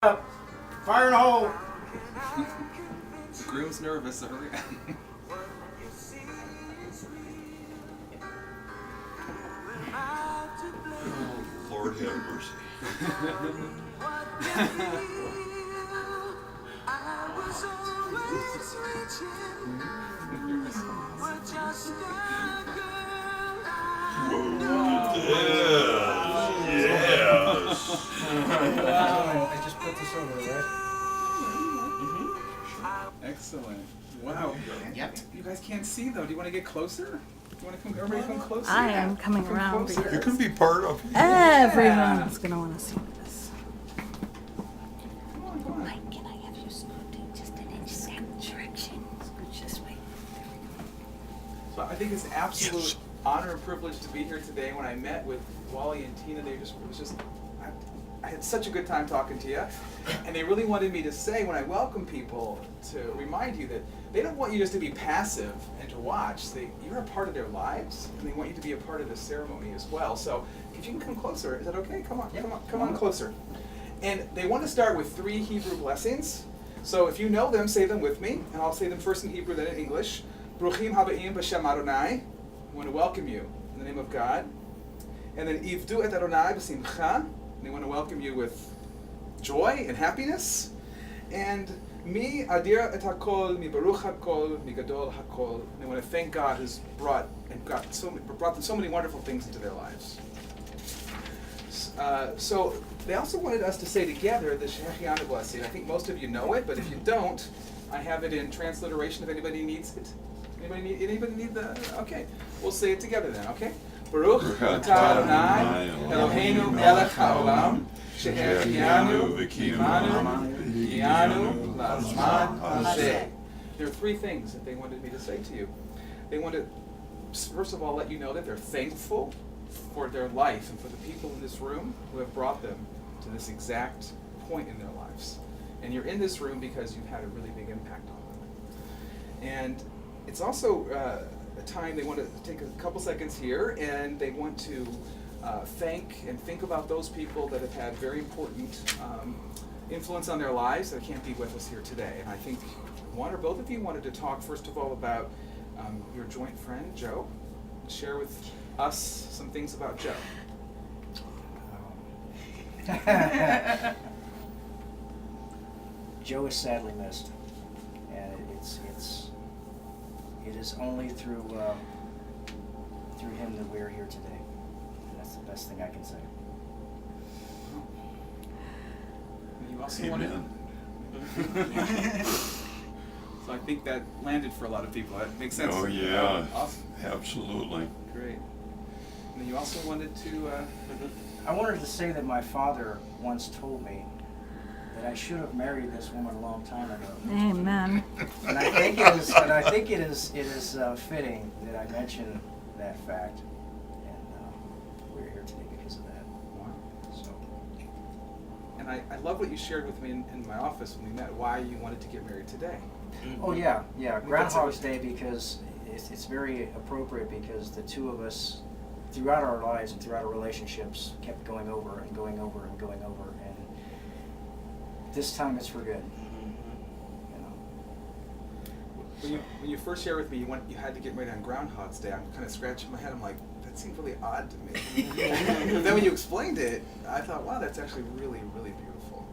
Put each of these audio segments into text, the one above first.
Up. Fire in the hole. The groom's nervous. Hurry up. Oh, Lord have mercy. Yes. I just put this over, right? Excellent. Wow. Yep. You guys can't see though. Do you want to get closer? Do you want to come? Everybody come closer. I am coming Come around closer. because You can be part of it. everyone's gonna want to see this. Come on, come on. Mike, can I have you scoot just an inch that direction? Scooch this way. So I think it's an absolute honor and privilege to be here today. When I met with Wally and Tina, I had such a good time talking to you, and they really wanted me to say when I welcome people to remind you that they don't want you just to be passive and to watch. You're a part of their lives, and they want you to be a part of the ceremony as well. So if you can come closer, is that okay? Come on, come on closer. And they want to start with 3 Hebrew blessings. So if you know them, say them with me, and I'll say them first in Hebrew, then in English. Bruchim habaim b'shem Adonai. I want to welcome you in the name of God. And then Ivdu et Adonai b'simcha. They want to welcome you with joy and happiness. And Mi Adir et Hakol, Mi Baruch Hakol, Mi Gadol Hakol. They want to thank God who's brought them so many wonderful things into their lives. So they also wanted us to say together the Shehechianu blessing. I think most of you know it, but if you don't, I have it in transliteration if anybody needs it. Anybody need the? Okay, we'll say it together then. Okay. Baruch atah Adonai Eloheinu melech haolam shehechianu v'kimanu lazman hazeh. There are 3 things that they wanted me to say to you. They wanted, first of all, let you know that they're thankful for their life and for the people in this room who have brought them to this exact point in their lives. And you're in this room because you've had a really big impact on them. And it's also a time they want to take a couple seconds here, and they want to thank and think about those people that have had very important influence on their lives that can't be with us here today. And I think one or both of you wanted to talk first of all about your joint friend, Joe. Share with us some things about Joe. Joe is sadly missed, and it is only through him that we're here today. And that's the best thing I can say. You also wanted. So I think that landed for a lot of people. That makes sense. Oh yeah, Awesome. absolutely. Great. And then you also wanted to. I wanted to say that my father once told me that I should have married this woman a long time ago. Amen. And I think it is fitting that I mention that fact, and we're here today because of that. So. And I love what you shared with me in my office when we met. Why you wanted to get married today. Oh yeah. Groundhog's Day, because it's very appropriate because the two of us, throughout our lives and throughout our relationships, kept going over and going over and going over, and this time it's for good. When you first shared with me, you had to get married on Groundhog's Day. I'm kind of scratching my head. I'm like, that seems really odd to me. But then when you explained it, I thought, wow, that's actually really, really beautiful.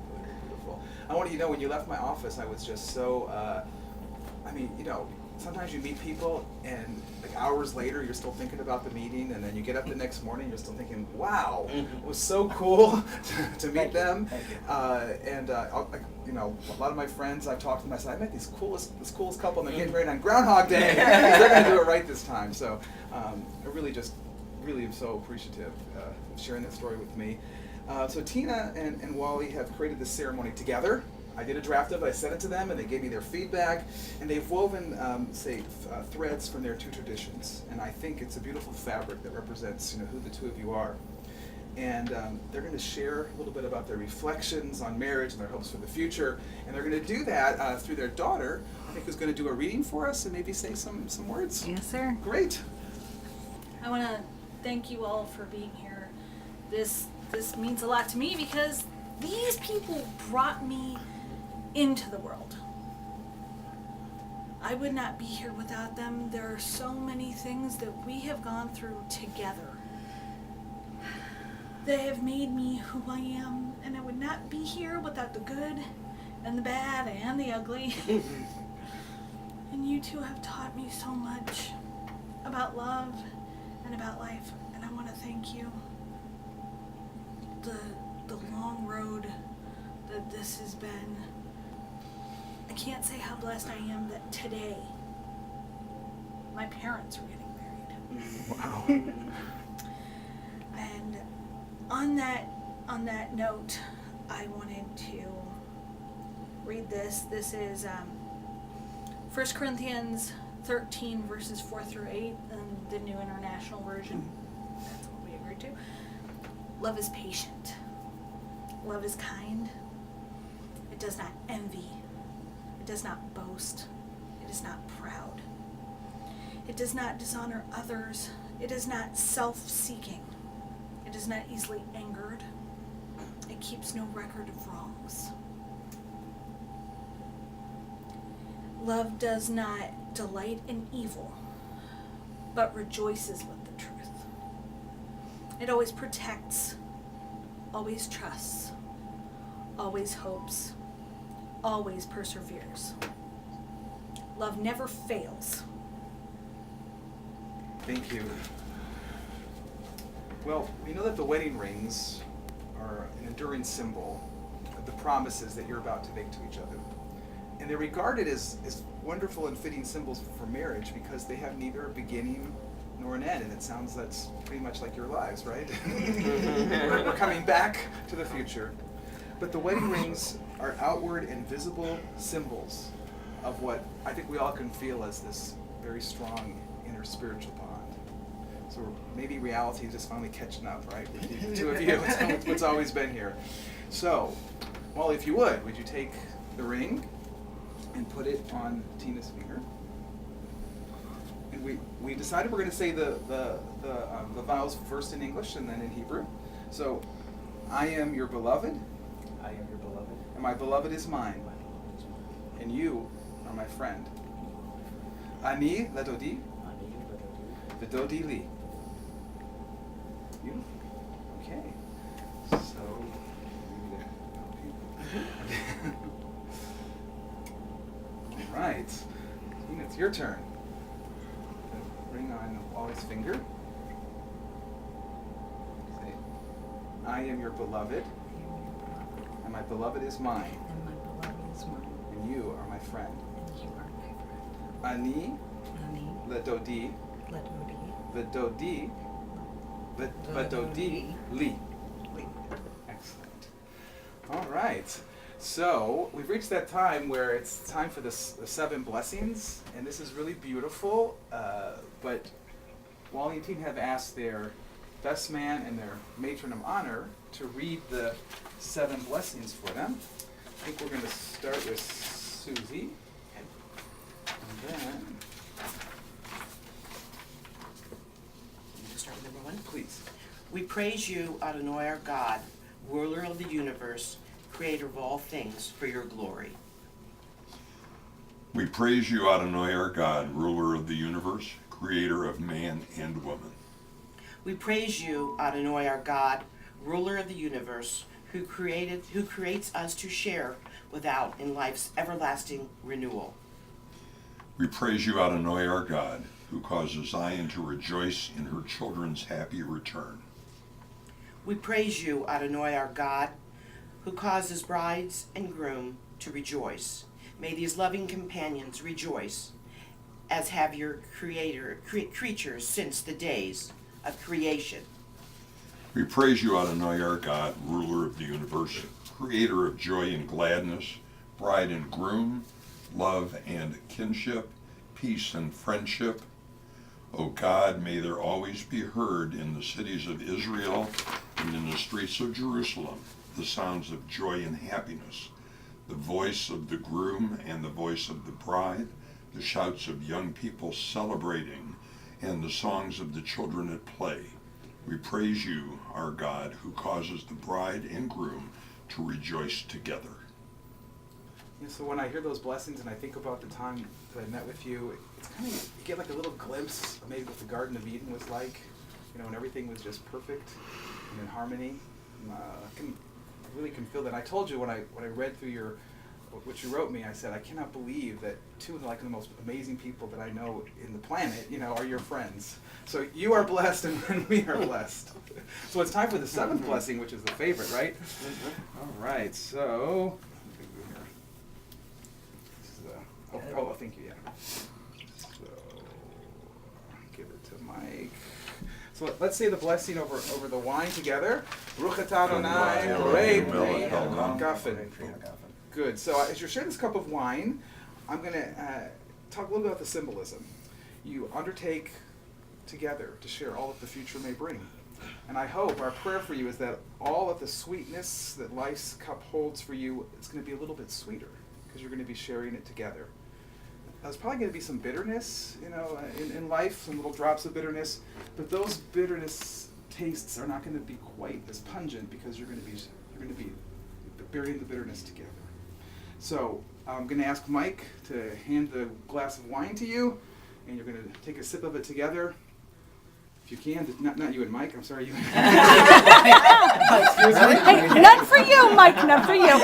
Really, really beautiful. I want you to know, when you left my office, I was just so. Sometimes you meet people and like hours later you're still thinking about the meeting, and then you get up the next morning you're still thinking, wow, it was so cool to meet them. A lot of my friends I've talked to them, I said, I met this coolest couple, and they're getting married on Groundhog Day. They're going to do it right this time. So I really am so appreciative of sharing that story with me. So Tina and Wally have created this ceremony together. I did a draft of it, I sent it to them, and they gave me their feedback, and they've woven, threads from their 2 traditions. And I think it's a beautiful fabric that represents, who the 2 of you are. And they're going to share a little bit about their reflections on marriage and their hopes for the future. And they're going to do that through their daughter, I think, who's going to do a reading for us and maybe say some words. Yes, sir. Great. I want to thank you all for being here. This means a lot to me because These people brought me into the world. I would not be here without them. There are so many things that we have gone through together. They have made me who I am, and I would not be here without the good and the bad and the ugly. And you two have taught me so much about love and about life, and I want to thank you. The long road that this has been, I can't say how blessed I am that today my parents are getting married. Wow. And on that note, I wanted to read this. This is 1 Corinthians 13 verses 4 through 8 in the New International Version. That's what we agreed to. Love is patient. Love is kind. It does not envy. It does not boast. It is not proud. It does not dishonor others. It is not self-seeking. It is not easily angered. It keeps no record of wrongs. Love does not delight in evil, but rejoices with the truth. It always protects, always trusts, always hopes, always perseveres. Love never fails. Thank you. Well, we know that the wedding rings are an enduring symbol of the promises that you're about to make to each other. And they're regarded as wonderful and fitting symbols for marriage because they have neither a beginning nor an end. And it sounds that's pretty much like your lives, right? We're coming back to the future. But the wedding rings are outward and visible symbols of what I think we all can feel as this very strong inner spiritual bond. So maybe reality is just finally catching up, right? With the two of you, it's what's always been here. So, well, if you would you take the ring and put it on Tina's finger? And we decided we're going to say the vows first in English and then in Hebrew. So, I am your beloved. I am your beloved. And my beloved is mine. My beloved is mine. And you are my friend. Ani ledodi, Ani ledodi. vedodi li. Beautiful. Okay. So, all right. Tina, it's your turn. The ring on Wally's finger. Say, I am your beloved, and my beloved is mine, And my beloved is mine, and you are my friend. and you are my friend. Ani Ani, ledodi, ledodi, vedodi li. Excellent. All right. So we've reached that time where it's time for the 7 blessings, and this is really beautiful. But Wally and Tina have asked their best man and their matron of honor to read the 7 blessings for them. I think we're going to start with Susie, and then You start with number 1. please. We praise you, Adonai our God, ruler of the universe, creator of all things, for your glory. We praise you, Adonai our God, ruler of the universe, creator of man and woman. We praise you, Adonai our God, ruler of the universe, who creates us to share without in life's everlasting renewal. We praise you, Adonai our God, who causes Zion to rejoice in her children's happy return. We praise you, Adonai our God, who causes brides and groom to rejoice. May these loving companions rejoice, as have your creatures since the days of creation. We praise you, Adonai our God, ruler of the universe, creator of joy and gladness, bride and groom, love and kinship, peace and friendship. O God, may there always be heard in the cities of Israel and in the streets of Jerusalem the sounds of joy and happiness, the voice of the groom and the voice of the bride, the shouts of young people celebrating, and the songs of the children at play. We praise you, our God, who causes the bride and groom to rejoice together. Yeah, so when I hear those blessings and I think about the time that I met with you, it's kind of, you get like a little glimpse of maybe what the Garden of Eden was like, when everything was just perfect and in harmony. I really can feel that. I told you when I read through what you wrote me, I said, I cannot believe that two of the most amazing people that I know in the planet, are your friends. So you are blessed and we are blessed. So it's time for the seventh blessing, which is the favorite, right? All right, so... thank you, yeah. So, give it to Mike. So let's say the blessing over the wine together. Ruchat Adonai, Borei Pnei Hagafen. Good. So as you're sharing this cup of wine, I'm going to talk a little bit about the symbolism. You undertake together to share all that the future may bring. And I hope, our prayer for you is that all of the sweetness that life's cup holds for you is going to be a little bit sweeter because you're going to be sharing it together. There's probably going to be some bitterness, in life, some little drops of bitterness, but those bitterness tastes are not going to be quite as pungent because you're going to be burying the bitterness together. So I'm going to ask Mike to hand the glass of wine to you, and you're going to take a sip of it together. If you can, not you and Mike, I'm sorry, you and Excuse me? Hey, none for you, Mike, none for you.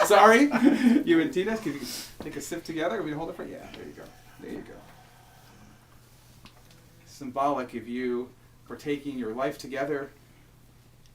Sorry. You and Tina, can you take a sip together? We hold it for you. Yeah, there you go. There you go. Symbolic of you partaking your life together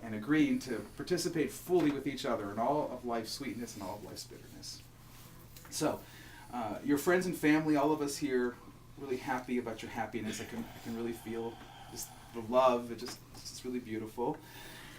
and agreeing to participate fully with each other in all of life's sweetness and all of life's bitterness. So, your friends and family, all of us here, really happy about your happiness. I can really feel just the love. It's just really beautiful.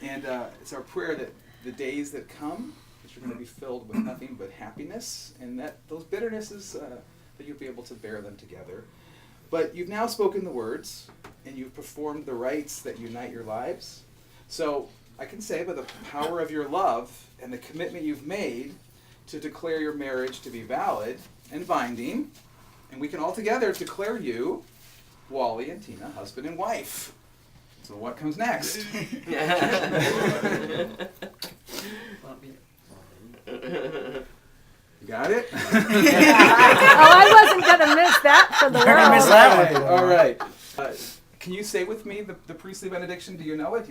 And it's our prayer that the days that come, that you're going to be filled with nothing but happiness, and that those bitternesses, that you'll be able to bear them together. But you've now spoken the words, and you've performed the rites that unite your lives. So I can say by the power of your love and the commitment you've made to declare your marriage to be valid and binding, and we can all together declare you, Wally and Tina, husband and wife. So what comes next? You got it? I wasn't going to miss that for the You're gonna miss world. that one. All right. Can you say with me the priestly benediction? Do you know it?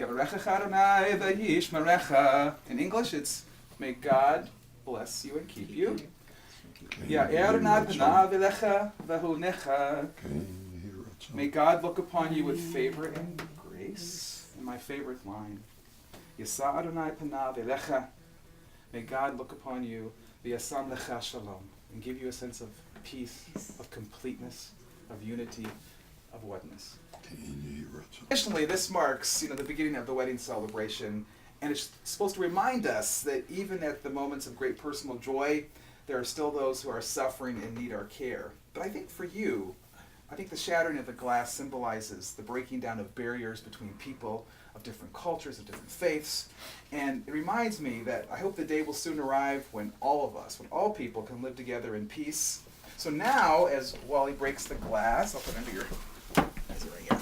In English, it's may God bless you and keep you. May God look upon you with favor and grace. And my favorite line, may God look upon you and give you a sense of peace, of completeness, of unity, of oneness. Additionally, this marks, the beginning of the wedding celebration, and it's supposed to remind us that even at the moments of great personal joy, there are still those who are suffering and need our care. But I think for you, the shattering of the glass symbolizes the breaking down of barriers between people of different cultures, of different faiths. And it reminds me that I hope the day will soon arrive when all of us, when all people can live together in peace. So now, as Wally breaks the glass, I'll put it under your, that's it right here.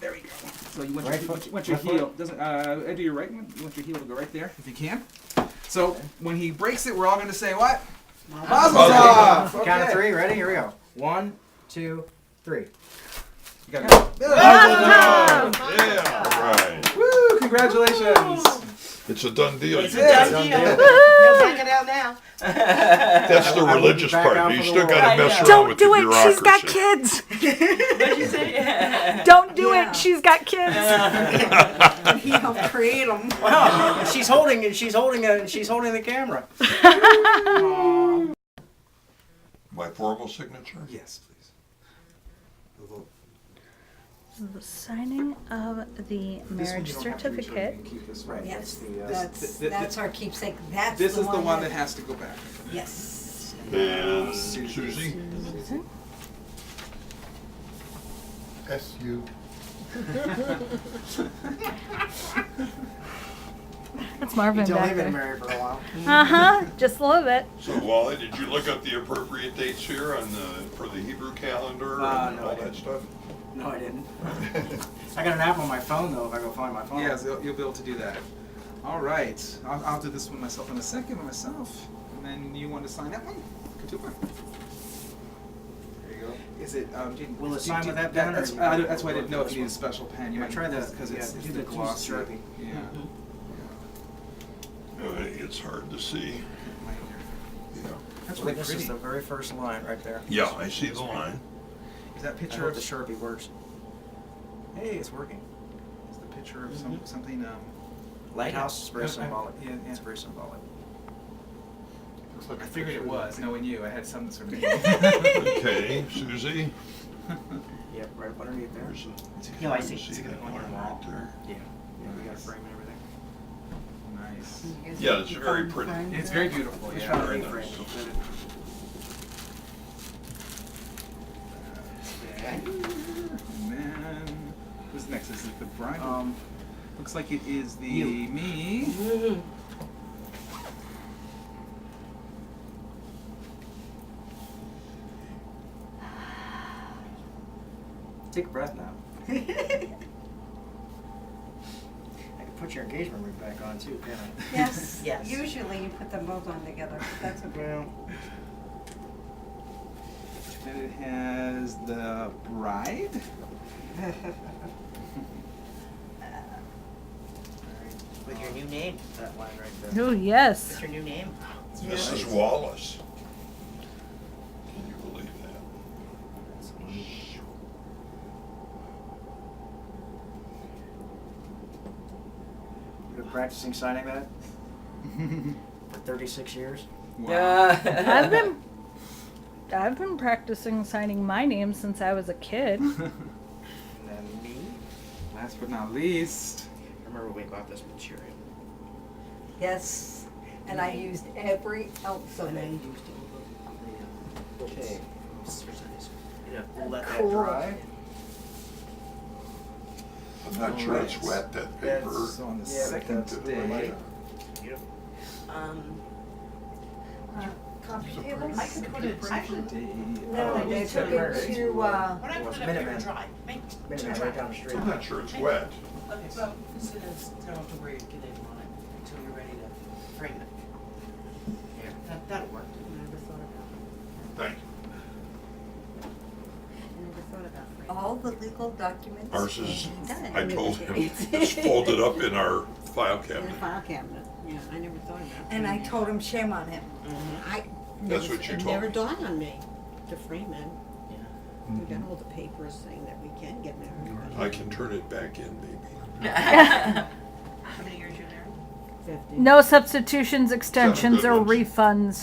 There we go. So you want Right your, foot. you want your Left heel, foot? doesn't, under your right one, you want your heel to go right there, if you can. So when he breaks it, we're all going to say what? Mazel tov! Count of Okay. 3, ready? Here we go. 1, 2, 3. You got it. Yeah, all right. Woo! Congratulations! It's a done deal. That's You- it. Done Done deal. deal. No backing out now. That's the I will religious be back part. out You for the still Lord. got to mess around Don't with do the it, bureaucracy. she's got kids. What'd you say? Don't do Yeah. it, she's got kids. He helped create them. Wow, and she's holding the camera. My formal signature? Yes, please. The signing of the marriage certificate. Right. Yes, That's that's our keepsake. That's This the is the one one that has to go back. Yes. And Susie? SU. That's Marvin Until back they've been there. married for a while. Uh-huh, just a little bit. So Wally, did you look up the appropriate dates here for the Hebrew calendar and No, all I that didn't. stuff? No, I didn't. I got an app on my phone though. If I go find my phone. Yes, you'll be able to do that. All right. I'll do this one myself in a second by myself. And then you want to sign that one? Katupa. There you go. Is it, Will it sign with that pen, or That's, you- that's why I didn't know if this you need a one? special pen. You Yeah, might try the- because yeah, it's do the the glossy. Sharpie. Yeah. It's hard to see. Yeah. That's Well, really this pretty. is the very first line right there. Yeah, I see the line. Is that I picture hope of the Sharpie works. Hey, it's working. is the picture of something Lighthouse is very Yeah, symbolic. yeah, yeah. It's very symbolic. Looks like I figured it was, knowing you. I had some sort of Okay, Susie. Yep, right up underneath there. There's a, No, I see. see that line right there. Yeah. Yeah, we got a frame and everything. Nice. Yeah, it's very pretty. It's very beautiful. It's Yeah. found very an A-frame. nice. Okay. And then who's next? Is it the bride? Looks like it is the you. me. Take a breath now. I can put your engagement ring back on too, can't I? Yes. Yes. Usually you put them both on together, but that's okay. Well, And it has the bride. With your new name. that line right there. Oh, yes. What's your new name? Mrs. Wallace. Can you believe that? That's neat. You've been practicing signing that for 36 years? Wow. I've been practicing signing my name since I was a kid. And then me. Last but not least. Remember when we bought this material? Yes, and I used every ounce of it. Okay. We'll let that Cool. dry. I'm not sure it's wet, that paper. So on the Yeah, but second that's- day. Copy So tables? I could put it, actually, No, Oh, they it's took Minutemen. it to, when I It was put it up here Minutemen. to dry, make, Minutemen right down the street. I'm not sure it's wet. Okay, well, as soon as, you don't have to worry, get it on it until you're ready to frame it. Yeah, that'll work. Never thought about Thank you. it. Never thought about it. All the legal documents. Ours is, done. I told him, it's folded up in our file In the cabinet. file cabinet, yeah, I never thought about that. And I told him, shame on him. I. That's never- what you it told never me. dawned on me to frame it. Yeah. We got all the papers saying that we can get married. but- I can turn it back in, baby. How many years you there? 50. No substitutions, extensions, good or ones. refunds.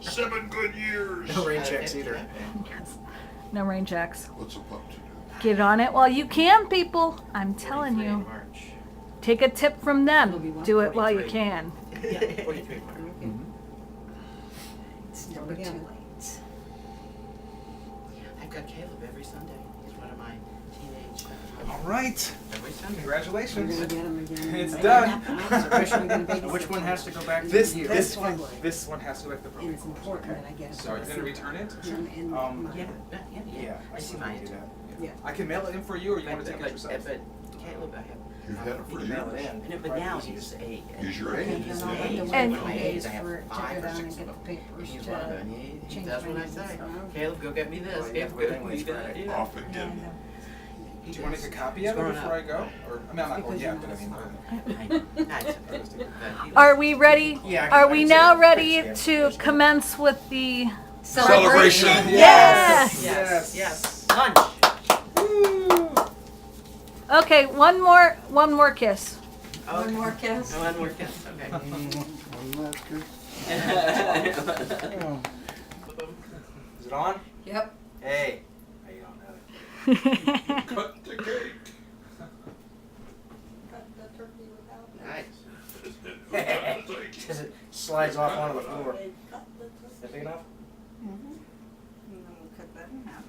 7 good years. No rain checks either. No rain checks. What's a pup to do? Get on it while you can, people. I'm telling you. March. Take a tip from them. Do it while you 43. can. Yeah, 43 March. Okay. It's never too Yeah. late. I've got Caleb every Sunday. He's one of my teenage. All right. Every Sunday. We're Congratulations. gonna get them again. It's Right done. after. So we're gonna babysit Which one has to go back to This you? this one. this one has to go back to the And it's probate. important that I get it. So are you gonna return it? And Um, my- Yeah, Yeah, I see can mine do too. that. Yeah. I can mail it in for you, or you want to take it yourself? But Caleb, I have. You've had it for You can mail it years. in. But Probably now easy to he's say. 8. Use your And age. then I'll have to wait And- 20 days I have for it to 5 go or down 6 and get of the them. papers He's one of them. to He change does what I names and say. stuff. Caleb, go get me this. Well, you Caleb, have to go wait get me anyways, that. Friday. Yeah. Off again. He Do you want to does. make a copy He's of it grown before up. I go? Or I mean, I'm not. Well, Because yeah, you're but I not mean. Nice. But he Are we ready? Yeah, Are I we can now see that. ready Thanks, to yeah. commence with the Celebration. Yes. Yes. Yes. Lunch. Okay, one more kiss. One more kiss? One more kiss. Okay. Is it on? Yep. Hey. How you doing? Cut the cake. Nice. Because it slides off onto the floor. Is that big enough? Mm-hmm. Cut that in half.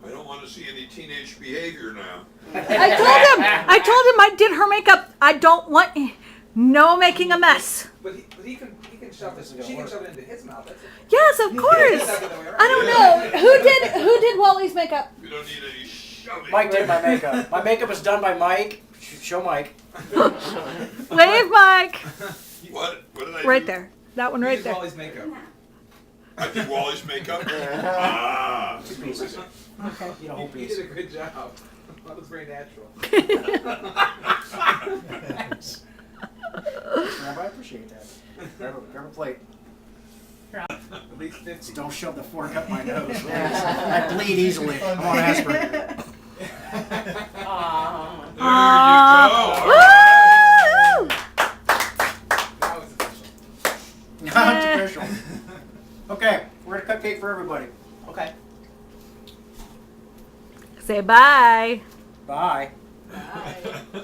I don't want to see any teenage behavior now. I told him I did her makeup. I don't want no making a mess. But he can shove this. She can shove it into his mouth. That's it. Yes, of course. I don't know who did Wally's makeup. We don't need any Mike did my makeup. My makeup was done by Mike. Show Mike. Wave, Mike. What did I Right do? there. That one He right did there. Wally's makeup. I did Wally's makeup. Ah. 2 pieces. Okay. You know, whole You piece. did a good job. That was very natural. Thanks. Rob, I appreciate that. Grab a plate. At least 50. Don't shove the fork up my nose, please. I bleed easily. I'm on aspirin. There Woo! you Now it's official. Now it's official. Okay, we're gonna cut cake for everybody. Okay. Say bye. Bye. Bye.